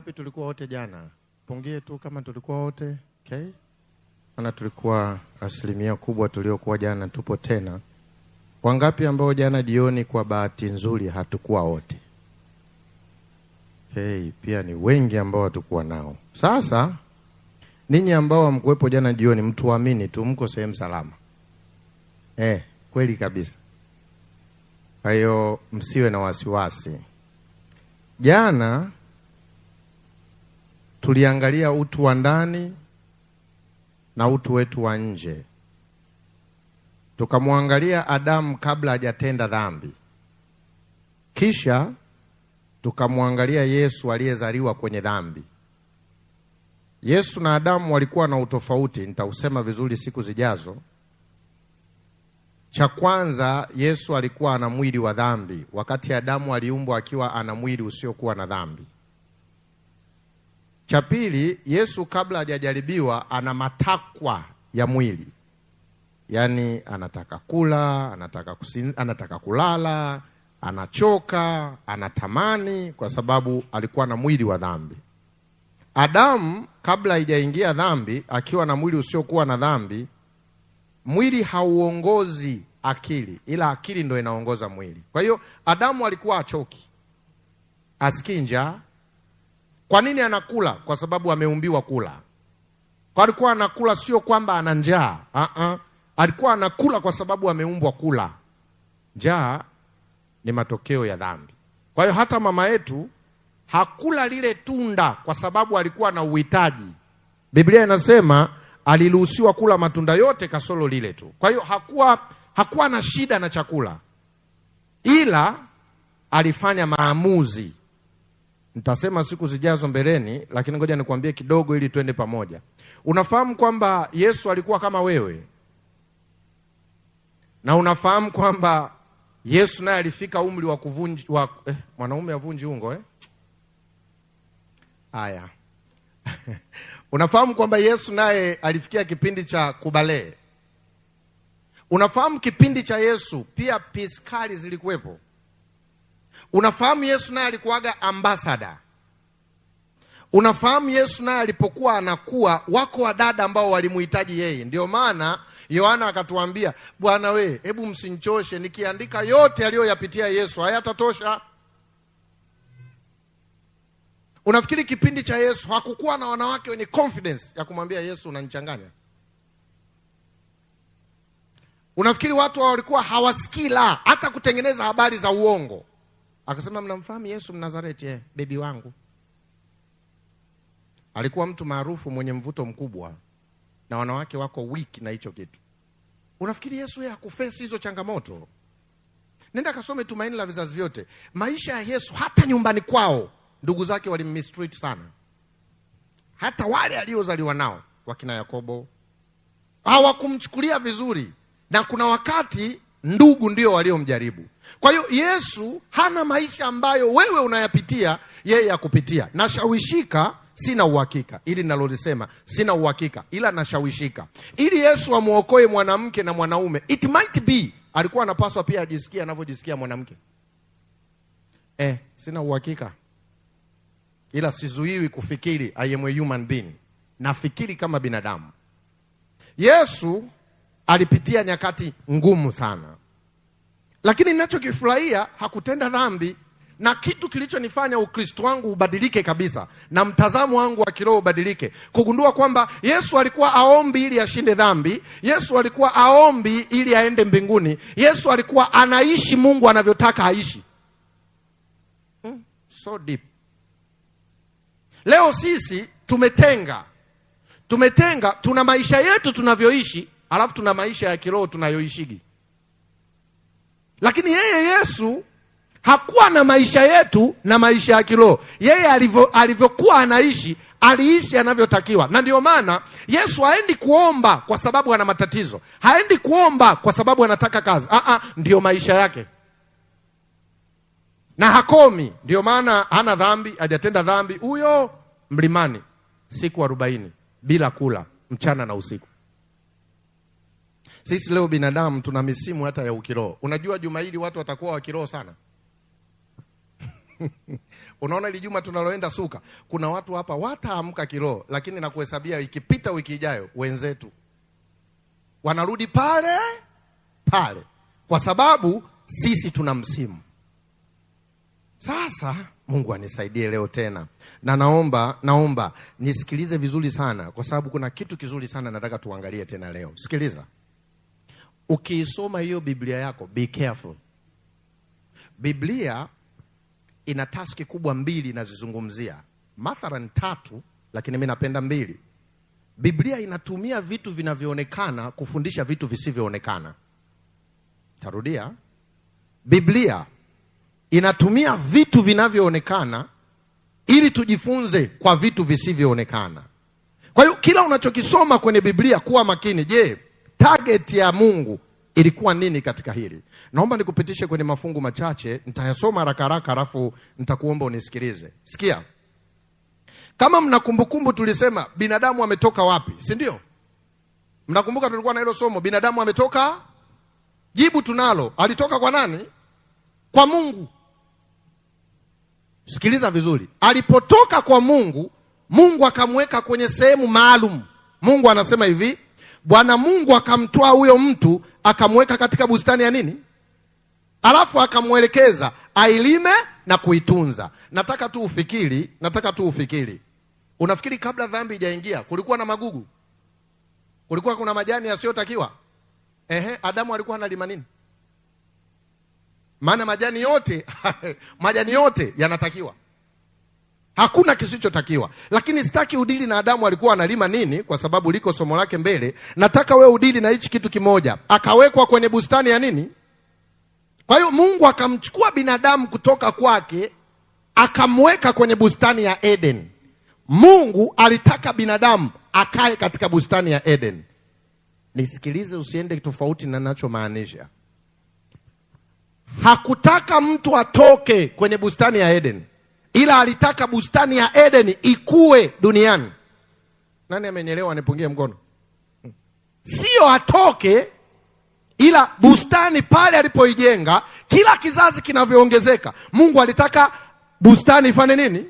Wangapi tulikuwa wote jana? Pungie tu kama tulikuwa wote. Okay? Maana tulikuwa asilimia kubwa tuliokuwa jana tupo tena. Wangapi ambao jana jioni kwa bahati nzuri hatukuwa wote? Okay, pia ni wengi ambao hatukuwa nao. Sasa ninyi ambao hamkuwepo jana jioni, mtuamini tu mko sehemu salama. Kweli kabisa. Kwa hiyo msiwe na wasiwasi. Jana tuliangalia utu wa ndani na utu wetu wa nje. Tukamwangalia Adamu kabla hajatenda dhambi. Kisha tukamwangalia Yesu aliyezaliwa kwenye dhambi. Yesu na Adamu walikuwa na utofauti, nitausema vizuri siku zijazo. Cha kwanza, Yesu alikuwa ana mwili wa dhambi, wakati Adamu aliumbwa akiwa ana mwili usiokuwa na dhambi. Cha pili, Yesu kabla hajajaribiwa ana matakwa ya mwili. Yaani anataka kula, anataka kulala, anachoka, anatamani, kwa sababu alikuwa na mwili wa dhambi. Adamu kabla haijaingia dhambi, akiwa na mwili usiokuwa na dhambi, mwili hauongozi akili, ila akili ndio inaongoza mwili. Kwa hiyo Adamu alikuwa achoki, asikii njaa. Kwa nini anakula? Kwa sababu ameumbiwa kula. Kwa alikuwa anakula sio kwamba ana njaa. Alikuwa anakula kwa sababu ameumbwa kula. Njaa ni matokeo ya dhambi. Kwa hiyo hata mama yetu hakula lile tunda kwa sababu alikuwa na uhitaji. Biblia inasema aliruhusiwa kula matunda yote kasoro lile tu. Kwa hiyo hakuwa na shida na chakula, ila alifanya maamuzi. Nitasema siku zijazo mbeleni, lakini ngoja nikwambie kidogo ili twende pamoja. Unafahamu kwamba Yesu alikuwa kama wewe? Na unafahamu kwamba Yesu naye alifika umri wa mwanaume avunji ungo Haya. Unafahamu kwamba Yesu naye alifikia kipindi cha kubalee? Unafahamu kipindi cha Yesu pia piskali zilikuwepo? Unafahamu Yesu naye alikuwaga ambassador? Unafahamu Yesu naye alipokuwa anakuwa, wako wadada ambao walimuhitaji yeye. Ndio maana Yohana akatuambia, Bwana we, hebu msinchoshe, nikiandika yote aliyoyapitia Yesu hayatatosha. Unafikiri kipindi cha Yesu hakukuwa na wanawake wenye confidence ya kumwambia Yesu unanichanganya? Unafikiri watu walikuwa hawasikii hata kutengeneza habari za uongo? Akasema, mnamfahamu Yesu Mnazareti, bebi wangu. Alikuwa mtu maarufu mwenye mvuto mkubwa, na wanawake wako weak na hicho kitu. Unafikiri Yesu yeye hakufesi hizo changamoto? Nenda kasome Tumaini la Vizazi Vyote. Maisha ya Yesu hata nyumbani kwao ndugu zake walimistreat sana. Hata wale aliozaliwa nao, wakina Yakobo, hawakumchukulia vizuri, na kuna wakati ndugu ndio waliomjaribu. Kwa hiyo Yesu hana maisha ambayo wewe unayapitia yeye akupitia. Nashawishika, sina uhakika. Ili nalolisema sina uhakika, ila nashawishika. Ili Yesu amuokoe mwanamke na mwanaume, it might be alikuwa anapaswa pia ajisikie anavyojisikia mwanamke. Sina uhakika, ila sizuiwi kufikiri. I am a human being. Nafikiri kama binadamu. Yesu alipitia nyakati ngumu sana, lakini ninachokifurahia hakutenda dhambi. Na kitu kilichonifanya Ukristo wangu ubadilike kabisa na mtazamo wangu wa kiroho ubadilike, kugundua kwamba Yesu alikuwa aombi ili ashinde dhambi. Yesu alikuwa aombi ili aende mbinguni. Yesu alikuwa anaishi Mungu anavyotaka aishi. So deep. Leo sisi tumetenga, tuna maisha yetu tunavyoishi, alafu tuna maisha ya kiroho tunayoishigi. Lakini yeye Yesu hakuwa na maisha yetu na maisha ya kiroho. Yeye alivyokuwa anaishi, aliishi anavyotakiwa. Na ndio maana Yesu haendi kuomba kwa sababu ana matatizo. Haendi kuomba kwa sababu anataka kazi. Ndio maisha yake. Na hakomi. Ndio maana hana dhambi, hajatenda dhambi. Huyo mlimani siku 40 bila kula, mchana na usiku. Sisi leo binadamu tuna misimu hata ya ukiroho. Unajua juma hili watu watakuwa wa kiroho sana. Unaona ile juma tunaloenda Suka, kuna watu hapa wataamka kiroho, lakini nakuhesabia ikipita wiki ijayo wenzetu wanarudi pale pale, kwa sababu sisi tuna msimu. Sasa Mungu anisaidie leo tena, na naomba nisikilize vizuri sana, kwa sababu kuna kitu kizuri sana nataka tuangalie tena leo. Sikiliza, ukiisoma hiyo Biblia yako, be careful. Biblia ina taski kubwa mbili nazizungumzia, mathalan 3, lakini mimi napenda 2. Biblia inatumia vitu vinavyoonekana kufundisha vitu visivyoonekana. Tarudia, Biblia inatumia vitu vinavyoonekana ili tujifunze kwa vitu visivyoonekana. Kwa hiyo kila unachokisoma kwenye Biblia kuwa makini. Je, target ya Mungu ilikuwa nini katika hili? Naomba nikupitishe kwenye mafungu machache, nitayasoma haraka haraka alafu nitakuomba unisikilize. Sikia. Kama mnakumbukumbu tulisema binadamu ametoka wapi, si ndio? Mnakumbuka tulikuwa na hilo somo, binadamu ametoka? Jibu tunalo, alitoka kwa nani? Kwa Mungu. Sikiliza vizuri. Alipotoka kwa Mungu, Mungu akamweka kwenye sehemu maalum. Mungu anasema hivi, Bwana Mungu akamtoa huyo mtu akamweka katika bustani ya nini? Alafu akamwelekeza ailime na kuitunza. Nataka tu ufikiri. Unafikiri kabla dhambi haijaingia kulikuwa na magugu? Kulikuwa kuna majani yasiyotakiwa? Adamu alikuwa analima nini? Maana majani yote yanatakiwa. Hakuna kisichotakiwa. Lakini sitaki udili na Adamu alikuwa analima nini, kwa sababu liko somo lake mbele. Nataka wewe udili na hichi kitu kimoja. Akawekwa kwenye bustani ya nini? Kwa hiyo Mungu akamchukua binadamu kutoka kwake akamweka kwenye bustani ya Eden. Mungu alitaka binadamu akae katika bustani ya Eden. Nisikilize, usiende tofauti na ninachomaanisha. Hakutaka mtu atoke kwenye bustani ya Eden, ila alitaka bustani ya Eden ikue duniani. Nani amenyelewa? Nipungie mkono. Sio atoke, ila bustani pale alipoijenga, kila kizazi kinavyoongezeka, Mungu alitaka bustani ifanye nini?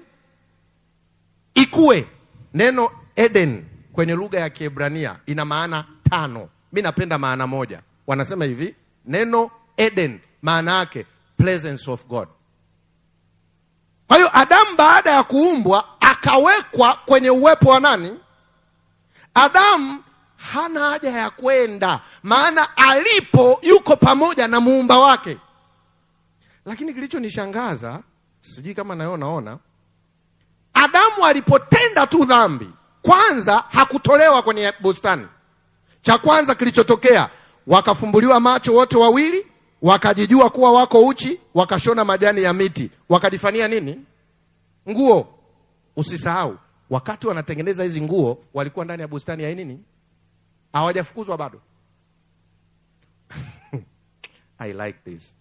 Ikue. Neno Eden kwenye lugha ya Kiebrania ina maana 5. Mimi napenda maana moja. Wanasema hivi, neno Eden maana yake presence of God. Kwa hiyo Adamu baada ya kuumbwa akawekwa kwenye uwepo wa nani? Adamu hana haja ya kwenda, maana alipo yuko pamoja na muumba wake. Lakini kilichonishangaza, sijui kama naona, Adamu alipotenda tu dhambi, kwanza hakutolewa kwenye bustani. Cha kwanza kilichotokea, wakafumbuliwa macho wote wawili, wakajijua kuwa wako uchi, wakashona majani ya miti, wakajifanyia nini? Nguo. Usisahau, wakati wanatengeneza hizi nguo walikuwa ndani ya bustani ya nini? Hawajafukuzwa bado. I like this.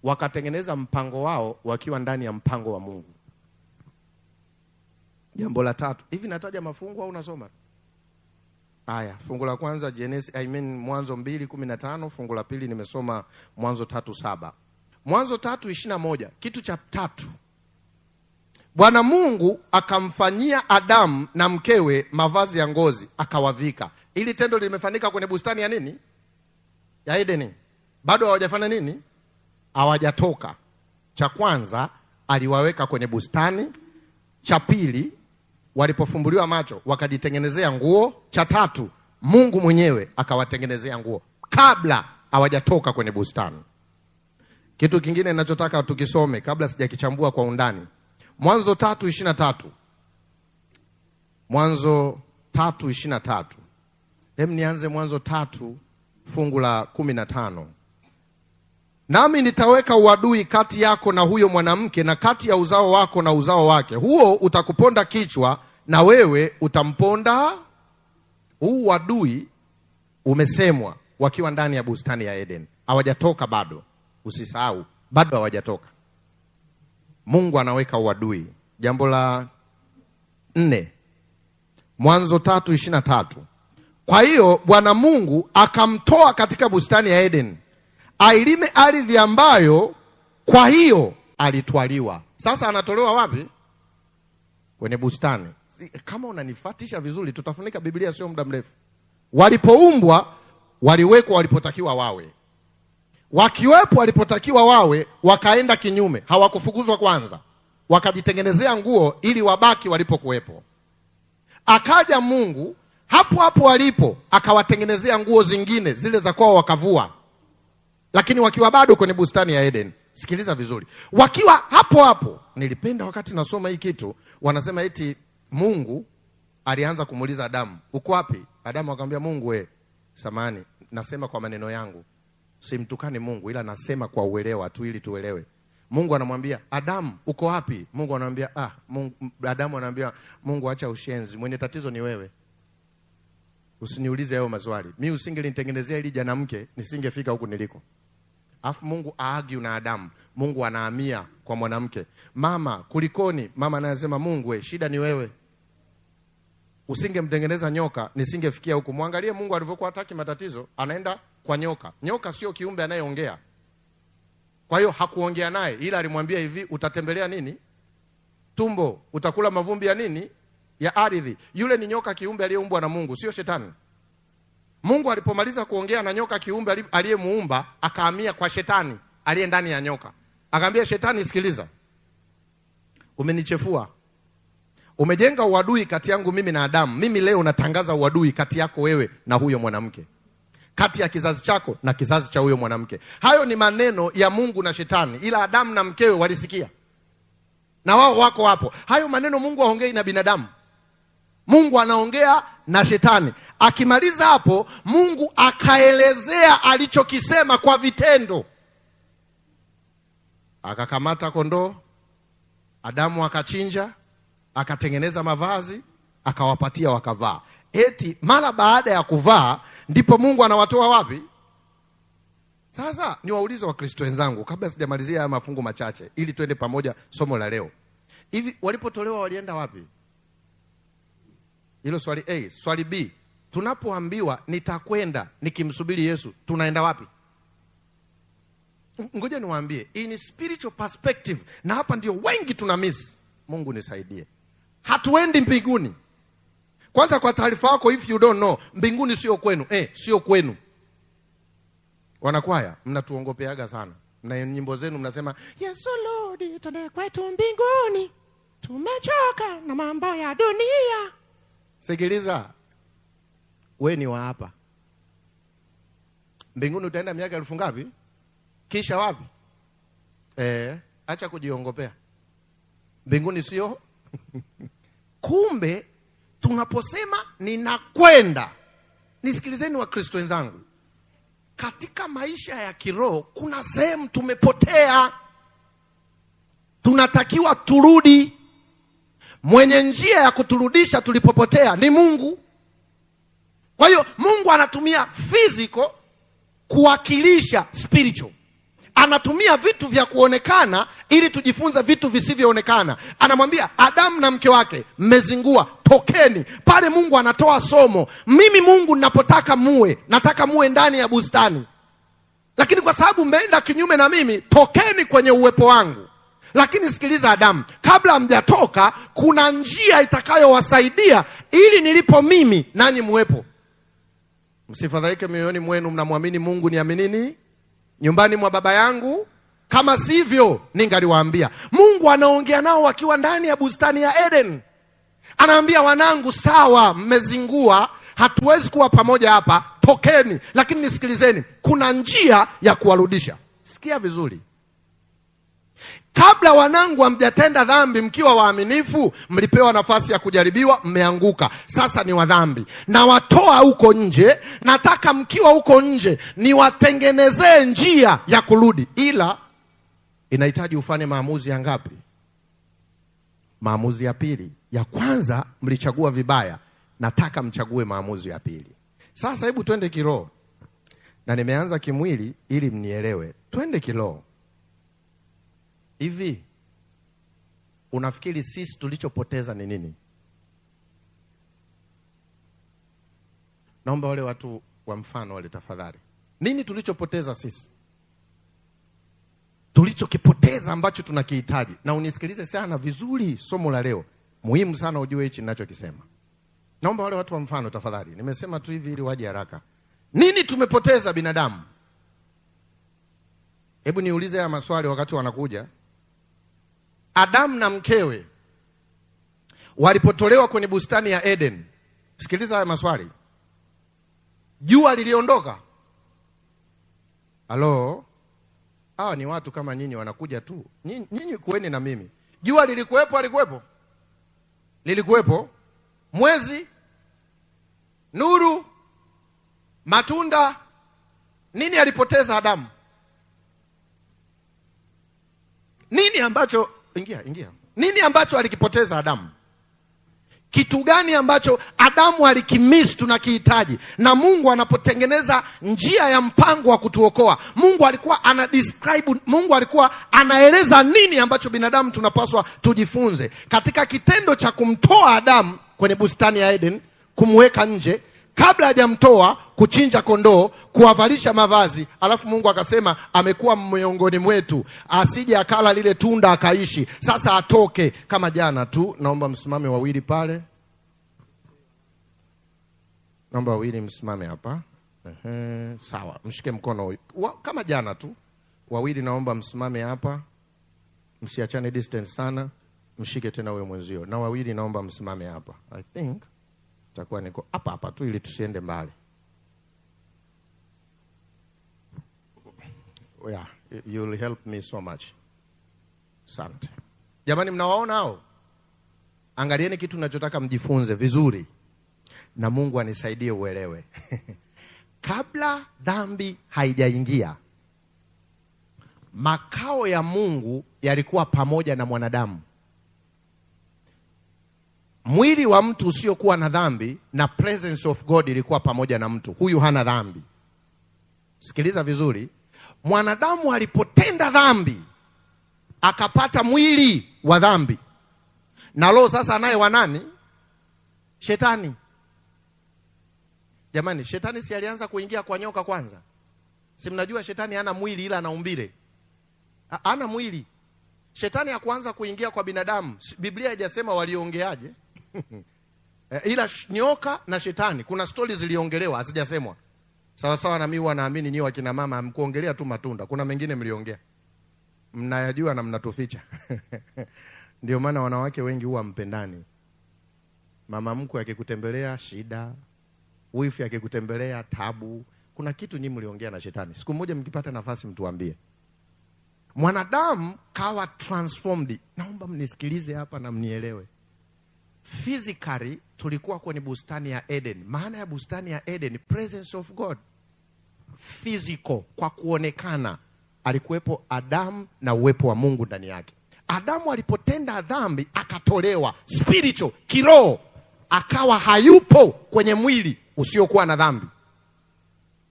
Wakatengeneza mpango wao wakiwa ndani ya mpango wa Mungu. Jambo la 3. Hivi nataja mafungu au unasoma? Haya, fungu la kwanza Mwanzo 2:15, fungu la pili nimesoma Mwanzo 3:7. Mwanzo 3:21, kitu cha 3. Bwana Mungu akamfanyia Adamu na mkewe mavazi ya ngozi akawavika. Ili tendo limefanyika kwenye bustani ya nini? Ya Edeni. Bado hawajafanya nini? Hawajatoka. Cha kwanza aliwaweka kwenye bustani. Cha pili, walipofumbuliwa macho wakajitengenezea nguo. Cha 3, Mungu mwenyewe akawatengenezea nguo kabla hawajatoka kwenye bustani. Kitu kingine ninachotaka tukisome kabla sijakichambua kwa undani, Mwanzo 3:23. Mwanzo 3:23. Nianze Mwanzo 3 fungu la 15. Nami nitaweka uadui kati yako na huyo mwanamke, na kati ya uzao wako na uzao wake. Huo utakuponda kichwa na wewe utamponda. Huu uadui umesemwa wakiwa ndani ya bustani ya Eden. Hawajatoka bado. Usisahau, bado hawajatoka. Mungu anaweka uadui. Jambo la 4. Mwanzo 3:23. Kwa hiyo Bwana Mungu akamtoa katika bustani ya Eden ailime ardhi ambayo kwa hiyo alitwaliwa. Sasa anatolewa wapi? Kwenye bustani. Kama unanifuatisha vizuri, tutafunika Biblia sio muda mrefu. Walipoumbwa waliwekwa walipotakiwa wawe. Wakiwepo walipotakiwa wawe, wakaenda kinyume. Hawakufukuzwa kwanza, wakajitengenezea nguo ili wabaki walipokuwepo. Akaja Mungu hapo hapo walipo, akawatengenezea nguo zingine, zile za kwao wakavua, lakini wakiwa bado kwenye bustani ya Eden. Sikiliza vizuri, wakiwa hapo hapo. Nilipenda wakati nasoma hii kitu, wanasema eti Mungu alianza kumuuliza Adamu, uko wapi? Adamu akamwambia Mungu, samani, nasema kwa maneno yangu, simtukani Mungu, ila nasema kwa uelewa tu ili tuelewe. Mungu anamwambia Adamu, uko wapi? Mungu anamwambia Adamu anamwambia Mungu, acha ushenzi, mwenye tatizo ni wewe. Usiniulize hayo maswali. Mimi usingelinitengenezea ili janamke, nisingefika huku niliko. Afu Mungu argue na Adamu. Mungu anahamia kwa mwanamke. Mama, kulikoni? Mama anasema Mungu, shida ni wewe. Usingemtengeneza nyoka, nisingefikia huku. Muangalie Mungu alivyokuwa hataki matatizo, anaenda kwa nyoka. Nyoka sio kiumbe anayeongea. Kwa hiyo hakuongea naye, ila alimwambia hivi, utatembelea nini? Tumbo. Utakula mavumbi ya nini? Ya ardhi. Yule ni nyoka, kiumbe aliyeumbwa na Mungu, sio shetani. Mungu alipomaliza kuongea na nyoka, kiumbe aliyemuumba, akahamia kwa shetani aliye ndani ya nyoka. Akamwambia shetani, sikiliza, umenichefua, umejenga uadui kati yangu mimi na Adamu. Mimi leo natangaza uadui kati yako wewe na huyo mwanamke, kati ya kizazi chako na kizazi cha huyo mwanamke. Hayo ni maneno ya Mungu na shetani, ila Adamu na mkewe walisikia, na wao wako hapo. Hayo maneno Mungu haongei na binadamu, Mungu anaongea na shetani. Akimaliza hapo, Mungu akaelezea alichokisema kwa vitendo. Akakamata kondoo, Adamu akachinja, akatengeneza mavazi, akawapatia wakavaa. Eti mara baada ya kuvaa ndipo Mungu anawatoa wapi? Sasa niwaulize Wakristo wenzangu, kabla sijamalizia haya mafungu machache ili twende pamoja somo la leo. Hivi walipotolewa walienda wapi? Hilo swali A. Swali B, tunapoambiwa nitakwenda nikimsubiri Yesu, tunaenda wapi? Ngoja niwaambie, in spiritual perspective, na hapa ndio wengi tunamiss. Mungu nisaidie. Hatuendi mbinguni. Kwanza kwa taarifa yako, if you don't know, mbinguni sio kwenu. Sio kwenu. Wanakwaya, mnatuongopeaga sana. Na nyimbo zenu mnasema, Yesu Lord, tuende kwetu mbinguni, tumechoka na mambo ya dunia. Sikiliza, we ni wa hapa. Mbinguni utaenda miaka 1000 ngapi? Kisha wapi? Acha kujiongopea. Mbinguni sio. Kumbe tunaposema ninakwenda, nisikilizeni Wakristo wenzangu, katika maisha ya kiroho kuna sehemu tumepotea, tunatakiwa turudi. Mwenye njia ya kuturudisha tulipopotea ni Mungu. Kwa hiyo Mungu anatumia physical kuwakilisha spiritual. Anatumia vitu vya kuonekana ili tujifunze vitu visivyoonekana. Anamwambia Adamu na mke wake, mmezingua, tokeni. Pale Mungu anatoa somo. Mimi Mungu ninapotaka muwe, nataka muwe ndani ya bustani. Lakini kwa sababu mmeenda kinyume na mimi, tokeni kwenye uwepo wangu. Lakini sikiliza Adamu, kabla hamjatoka kuna njia itakayowasaidia ili nilipo mimi nanyi muwepo. Msifadhaike mioyoni mwenu, mnamwamini Mungu, niaminini nyumbani mwa Baba yangu, kama sivyo ningaliwaambia. Mungu anaongea nao wakiwa ndani ya bustani ya Eden. Anaambia wanangu, sawa, mmezingua, hatuwezi kuwa pamoja hapa, tokeni. Lakini nisikilizeni, kuna njia ya kuwarudisha. Sikia vizuri. Kabla wanangu hamjatenda dhambi, mkiwa waaminifu, mlipewa nafasi ya kujaribiwa, mmeanguka. Sasa ni wadhambi, na watoa huko nje. Nataka mkiwa huko nje niwatengenezee njia ya kurudi, ila inahitaji ufanye maamuzi ya ngapi? Maamuzi ya pili. Ya kwanza mlichagua vibaya, nataka mchague maamuzi ya pili. Sasa hebu twende kiroho, na nimeanza kimwili ili mnielewe. Twende kiroho. Hivi unafikiri sisi tulichopoteza ni nini? Naomba wale watu wa mfano wale tafadhali. Nini tulichopoteza sisi? tulichokipoteza ambacho tunakihitaji. Na unisikilize sana vizuri, somo la leo muhimu sana ujue hichi ninachokisema. Naomba wale watu wa mfano tafadhali. Nimesema tu hivi ili waje haraka. Nini tumepoteza binadamu? Hebu niulize haya maswali wakati wanakuja. Adamu na mkewe walipotolewa kwenye bustani ya Eden, sikiliza haya maswali. Jua liliondoka? Halo? Hawa ni watu kama nyinyi wanakuja tu. Nyinyi kueni na mimi. Jua lilikuwepo, alikuwepo? Lilikuwepo. Mwezi, nuru, matunda. Nini alipoteza Adamu? Nini ambacho ingia. Nini ambacho alikipoteza Adamu? Kitu gani ambacho Adamu alikimiss tunakihitaji? Na Mungu anapotengeneza njia ya mpango wa kutuokoa, Mungu alikuwa Mungu alikuwa anaeleza nini ambacho binadamu tunapaswa tujifunze. Katika kitendo cha kumtoa Adamu kwenye bustani ya Eden, kumweka nje, kabla hajamtoa, kuchinja kondoo, kuwavalisha mavazi, alafu Mungu akasema amekuwa miongoni mwetu, asije akala lile tunda akaishi. Sasa atoke kama jana tu. Naomba msimame wawili pale. Naomba wawili msimame hapa. Sawa, mshike mkono kama jana tu. Wawili naomba msimame hapa. Msiachane distance sana. Mshike tena wewe mwenzio. Na wawili naomba msimame hapa. I think takuwa niko hapa tu ili tusiende mbali. Yeah, you'll help me so much. Asante. Jamani, mnawaona hao? Angalieni kitu ninachotaka mjifunze vizuri. Na Mungu anisaidie uelewe. Kabla dhambi haijaingia, makao ya Mungu yalikuwa pamoja na mwanadamu. Mwili wa mtu usiokuwa na dhambi na presence of God ilikuwa pamoja na mtu. Huyu hana dhambi. Sikiliza vizuri. Mwanadamu alipotenda dhambi, akapata mwili wa dhambi. Na roho sasa naye wa nani? Shetani. Jamani, shetani si alianza kuingia kwa nyoka kwanza? Si mnajua shetani hana mwili ila ana umbile. Hana mwili. Shetani hakuanza kuingia kwa binadamu. Biblia haijasema waliongeaje. Ila nyoka na shetani kuna stories ziliongelewa, hazijasemwa. Sawa sawa na mimi huwa naamini nyinyi wakina mama hamkuongelea tu matunda. Kuna mengine mliongea. Mnayajua na mnatuficha. Ndio maana wanawake wengi huwa mpendani. Mama mkwe akikutembelea shida, wifi akikutembelea tabu. Kuna kitu nyinyi mliongea na shetani. Siku moja mkipata nafasi mtuambie. Mwanadamu kawa transformed. Naomba mnisikilize hapa na mnielewe. Physically tulikuwa kwenye bustani ya Eden. Maana ya bustani ya Eden, presence of God. Physical, kwa kuonekana, alikuwepo Adamu na uwepo wa Mungu ndani yake. Adamu alipotenda dhambi akatolewa spiritual, kiroho, akawa hayupo kwenye mwili usiokuwa na dhambi.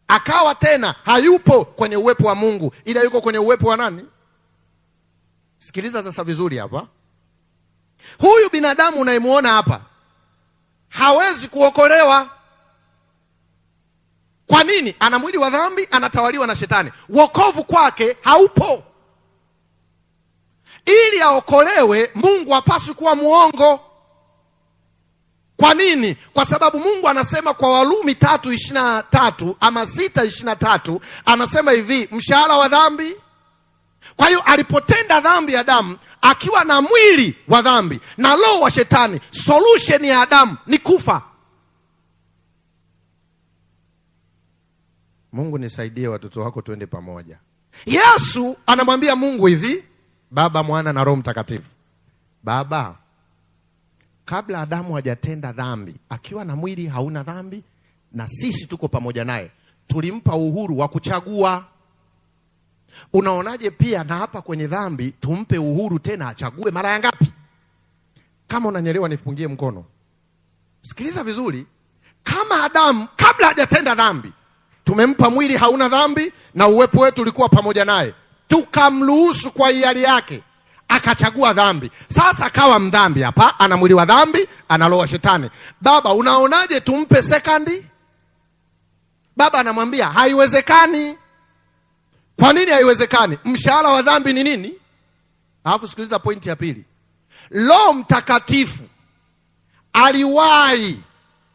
Akawa tena hayupo kwenye uwepo wa Mungu, ila yuko kwenye uwepo wa nani? Sikiliza sasa vizuri hapa. Huyu binadamu unayemuona hapa hawezi kuokolewa. Kwa nini? Ana mwili wa dhambi, anatawaliwa na shetani. Wokovu kwake haupo. Ili aokolewe, Mungu hapaswi kuwa muongo. Kwa nini? Kwa sababu Mungu anasema kwa Warumi 3:23 ama 6:23, anasema hivi, mshahara wa dhambi. Kwa hiyo alipotenda dhambi Adamu, akiwa na mwili wa dhambi na roho wa shetani, solution ya Adamu ni kufa. Mungu nisaidie, watoto wako tuende pamoja. Yesu anamwambia Mungu hivi, Baba, Mwana na Roho Mtakatifu. Baba, kabla Adamu hajatenda dhambi, akiwa na mwili hauna dhambi na sisi tuko pamoja naye, tulimpa uhuru wa kuchagua. Unaonaje pia na hapa kwenye dhambi tumpe uhuru tena achague mara ya ngapi? Kama unanielewa nipungie mkono. Sikiliza vizuri. Kama Adamu kabla hajatenda dhambi tumempa mwili hauna dhambi na uwepo wetu ulikuwa pamoja naye, tukamruhusu kwa hiari yake akachagua dhambi. Sasa akawa mdhambi hapa, ana mwili wa dhambi, ana roho ya shetani. Baba, unaonaje tumpe second? Baba anamwambia haiwezekani. Kwa nini haiwezekani? Mshahara wa dhambi ni nini? Alafu sikiliza pointi ya pili. Roho Mtakatifu aliwahi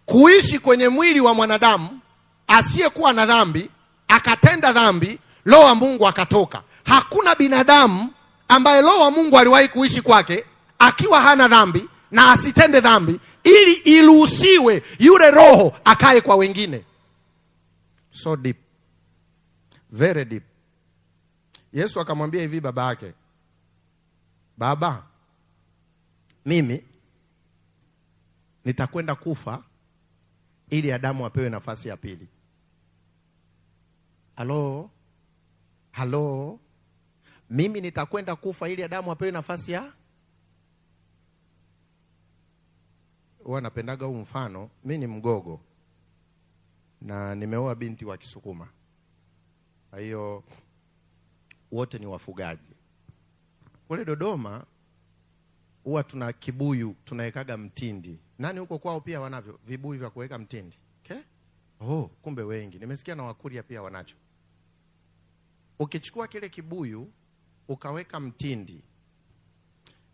kuishi kwenye mwili wa mwanadamu asiyekuwa na dhambi, akatenda dhambi, Roho wa Mungu akatoka. Hakuna binadamu ambaye Roho wa Mungu aliwahi kuishi kwake akiwa hana dhambi na asitende dhambi, ili iruhusiwe yule roho akae kwa wengine. So deep, very deep. Yesu akamwambia hivi baba yake, Baba, mimi nitakwenda kufa ili Adamu apewe nafasi ya pili. Halo, mimi nitakwenda kufa ili Adamu apewe nafasi ya. Huwa napendaga huu mfano. Mimi ni Mgogo na nimeoa binti wa Kisukuma, kwa hiyo wote ni wafugaji. Kule Dodoma huwa tuna kibuyu tunawekaga mtindi. Nani huko kwao pia wanavyo vibuyu vya kuweka mtindi? Okay? Kumbe wengi. Nimesikia na Wakuria pia wanacho. Ukichukua kile kibuyu ukaweka mtindi,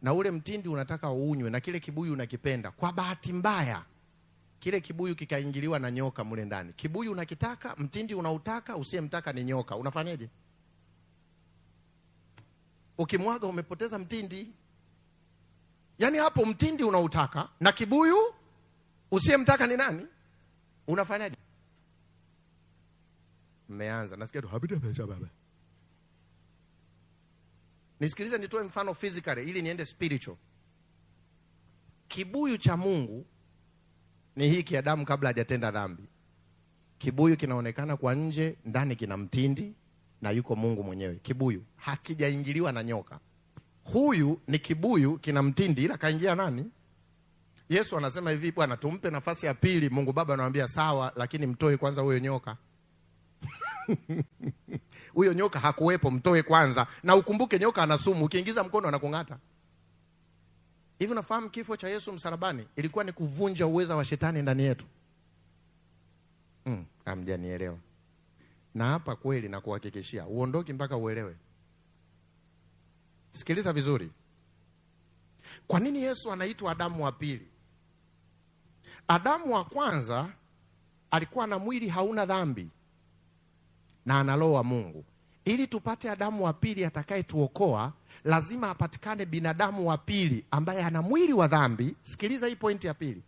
na ule mtindi unataka uunywe na kile kibuyu unakipenda, kwa bahati mbaya kile kibuyu kikaingiliwa na nyoka mule ndani. Kibuyu unakitaka, mtindi unautaka, usiyemtaka ni nyoka. Unafanyaje? Ukimwaga umepoteza mtindi. Yaani hapo mtindi unautaka na kibuyu usiyemtaka ni nani? Unafanyaje? Mmeanza. Nasikia tu habida baba. Nisikilize nitoe mfano physically ili niende spiritual. Kibuyu cha Mungu ni hiki Adamu kabla hajatenda dhambi. Kibuyu kinaonekana kwa nje, ndani kina mtindi na yuko Mungu mwenyewe. Kibuyu hakijaingiliwa na nyoka. Huyu ni kibuyu kina mtindi, ila kaingia nani? Yesu anasema hivi, Bwana tumpe nafasi ya pili. Mungu Baba anamwambia sawa, lakini mtoe kwanza huyo nyoka. Huyo nyoka hakuwepo, mtoe kwanza. Na ukumbuke nyoka ana sumu, ukiingiza mkono anakung'ata. Hivi unafahamu kifo cha Yesu msalabani ilikuwa ni kuvunja uweza wa shetani ndani yetu? Hamjanielewa. Na hapa kweli na kuhakikishia uondoki mpaka uelewe. Sikiliza vizuri. Kwa nini Yesu anaitwa Adamu wa pili? Adamu wa kwanza alikuwa na mwili hauna dhambi na ana roho wa Mungu. Ili tupate Adamu wa pili atakayetuokoa, lazima apatikane binadamu wa pili ambaye ana mwili wa dhambi. Sikiliza hii pointi ya pili.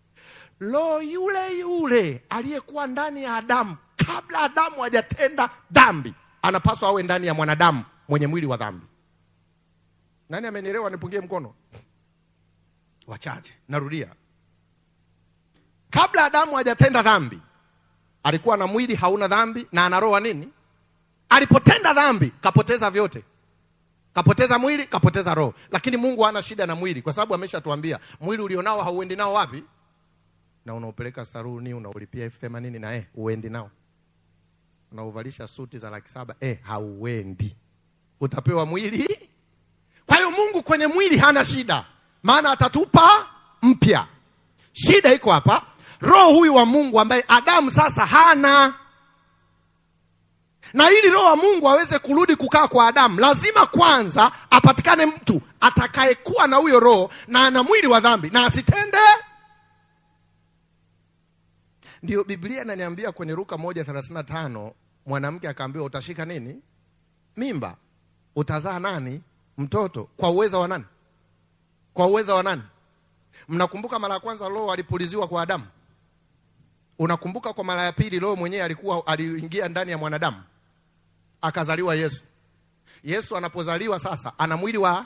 Roho yule aliyekuwa ndani ya Adamu kabla Adamu hajatenda dhambi anapaswa awe ndani ya mwanadamu mwenye mwili wa dhambi. Nani amenielewa? Nipungie mkono. Wachache. Narudia. Kabla Adamu hajatenda dhambi alikuwa na mwili hauna dhambi na ana roho nini? Alipotenda dhambi kapoteza vyote. Kapoteza mwili, kapoteza roho. Lakini Mungu hana shida na mwili, kwa sababu ameshatuambia mwili ulionao hauendi nao wapi? Na unaupeleka saruni, unaulipia 80,000 na uendi nao. Unauvalisha suti za 700,000 hauendi. Utapewa mwili. Kwa hiyo Mungu kwenye mwili hana shida, maana atatupa mpya. Shida iko hapa, roho huyu wa Mungu ambaye Adamu sasa hana. Na ili roho wa Mungu aweze kurudi kukaa kwa Adamu, lazima kwanza apatikane mtu atakayekuwa na huyo roho na ana mwili wa dhambi na asitende. Ndio Biblia inaniambia kwenye Luka 1:35 mwanamke akaambiwa utashika nini? Mimba. Utazaa nani? Mtoto. Kwa uweza wa nani? Kwa uweza wa nani? Mnakumbuka mara ya kwanza roho alipuliziwa kwa Adamu? Unakumbuka kwa mara ya pili roho mwenyewe aliingia ndani ya mwanadamu? Akazaliwa Yesu. Yesu anapozaliwa sasa ana mwili wa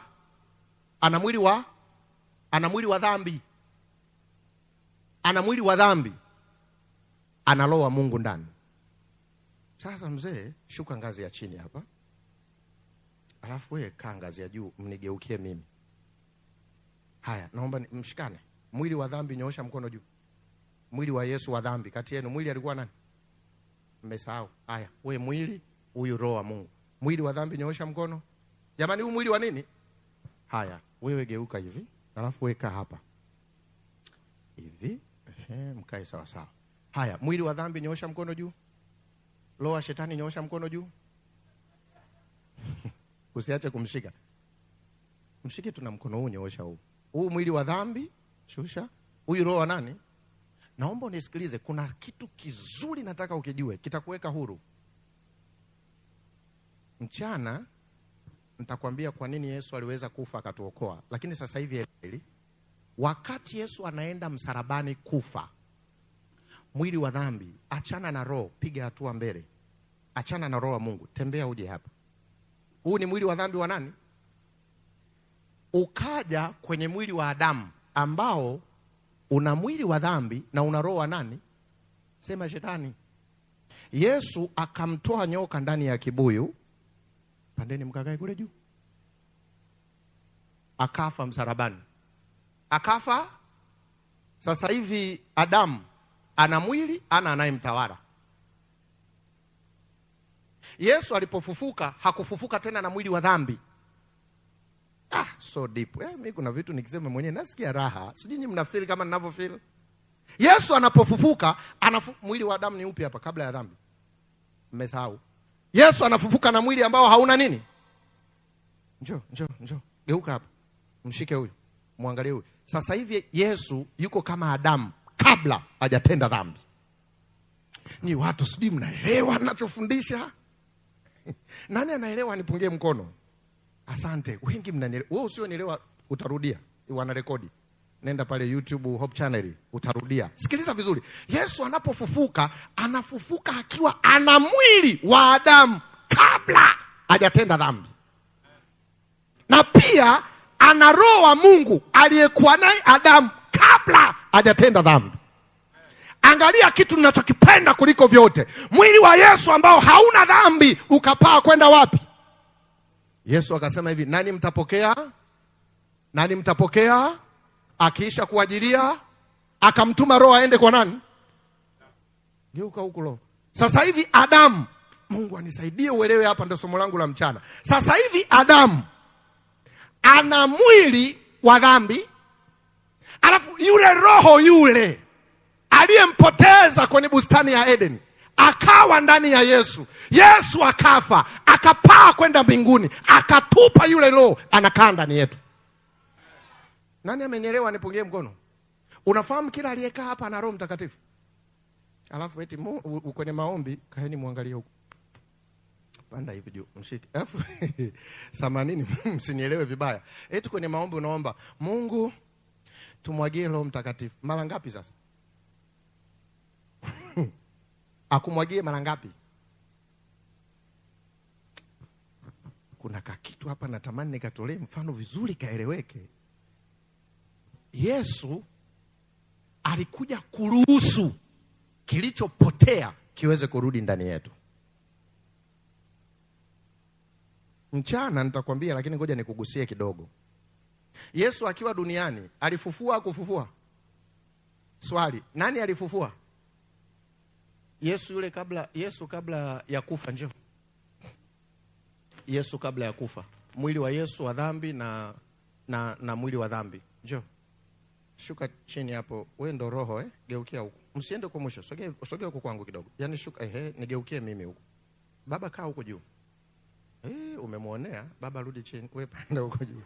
dhambi. Ana mwili wa dhambi. Ana roho wa Mungu ndani. Sasa mzee, shuka ngazi ya chini hapa. Alafu wewe kaa ngazi ya juu, mnigeukie mimi. Haya, naomba mshikane. Mwili wa dhambi, nyoosha mkono juu. Mwili wa Yesu wa dhambi. Kati yenu mwili alikuwa nani? Mmesahau. Haya, wewe mwili, huyu roho wa Mungu. Mwili wa dhambi, nyoosha mkono. Jamani, huu mwili wa nini? Haya, wewe geuka hivi. Alafu weka hapa. Hivi. Mkae sawa sawa. Haya, mwili wa dhambi, nyoosha mkono juu. Roho wa shetani, nyoosha mkono juu. usiache kumshika. Mshike tu na mkono huu, nyoosha huu. Huu mwili wa dhambi, shusha. Huyu roho wa nani? Naomba unisikilize, kuna kitu kizuri nataka ukijue, kitakuweka huru. Mchana nitakwambia kwa nini Yesu aliweza kufa akatuokoa, lakini sasa hivi wakati Yesu anaenda msalabani kufa, mwili wa dhambi, achana na roho, piga hatua mbele. Achana na roho wa Mungu, tembea uje hapa. Huu ni mwili wa dhambi wa nani? Ukaja kwenye mwili wa Adamu ambao una mwili wa dhambi na una roho wa nani? Sema shetani. Yesu akamtoa nyoka ndani ya kibuyu, pandeni mkakae kule juu. Akafa msalabani. Akafa. Sasa hivi Adamu ana mwili, ana anayemtawala. Yesu alipofufuka hakufufuka tena na mwili wa dhambi. So deep. Mimi kuna vitu nikisema mwenyewe nasikia raha. Sijui nyinyi mnafeel kama ninavyofeel. Yesu anapofufuka, mwili wa Adamu ni upi hapa kabla ya dhambi? Mmesahau. Yesu anafufuka na mwili ambao hauna nini? Njoo. Geuka hapa. Mshike huyu. Muangalie huyu. Sasa hivi Yesu yuko kama Adamu kabla hajatenda dhambi. Ni watu sijui mnaelewa ninachofundisha? Nani anaelewa nipungie mkono? Asante. Wengi mnanielewa. Wewe usionielewa utarudia. Wana rekodi. Nenda pale YouTube Hope Channel utarudia. Sikiliza vizuri. Yesu anapofufuka, anafufuka akiwa ana mwili wa Adamu kabla hajatenda dhambi. Na pia ana roho wa Mungu aliyekuwa naye Adamu kabla hajatenda dhambi. Angalia kitu ninachokipenda kuliko vyote. Mwili wa Yesu ambao hauna dhambi ukapaa kwenda wapi? Yesu akasema hivi, nani mtapokea? Nani mtapokea? Akiisha kuajilia, akamtuma roho aende kwa nani? Geuka huko roho. Sasa hivi Adamu, Mungu anisaidie uelewe hapa, ndio somo langu la mchana. Sasa hivi Adamu ana mwili wa dhambi, alafu yule roho yule aliyempoteza kwenye bustani ya Eden akawa ndani ya Yesu. Yesu akafa, akapaa kwenda mbinguni, akatupa yule roho, anakaa ndani yetu. Nani amenielewa nipungie mkono? Unafahamu kila aliyekaa hapa ana Roho Mtakatifu. Alafu eti kwenye maombi, kaeni muangalie huko. Panda hivi juu, mshike. Samanini, msinielewe vibaya. Eti kwenye maombi unaomba, Mungu tumwagie Roho Mtakatifu. Mara ngapi sasa? Akumwagie mara ngapi? Kuna kitu hapa natamani nikatolee mfano vizuri kaeleweke. Yesu alikuja kuruhusu kilichopotea kiweze kurudi ndani yetu. Mchana nitakwambia, lakini ngoja nikugusie kidogo. Yesu akiwa duniani alifufua au kufufua? Swali, nani alifufua? Yesu kabla ya kufa, njoo. Yesu kabla ya kufa. Mwili wa Yesu wa dhambi na mwili wa dhambi. Njoo. Shuka chini hapo. Wewe ndo roho Geukia huko. Msiende kwa mwisho. Sogea huko kwangu kidogo. Yaani shuka nigeukie mimi huko. Baba kaa huko juu. Umemuonea? Baba rudi chini. Wewe panda huko juu.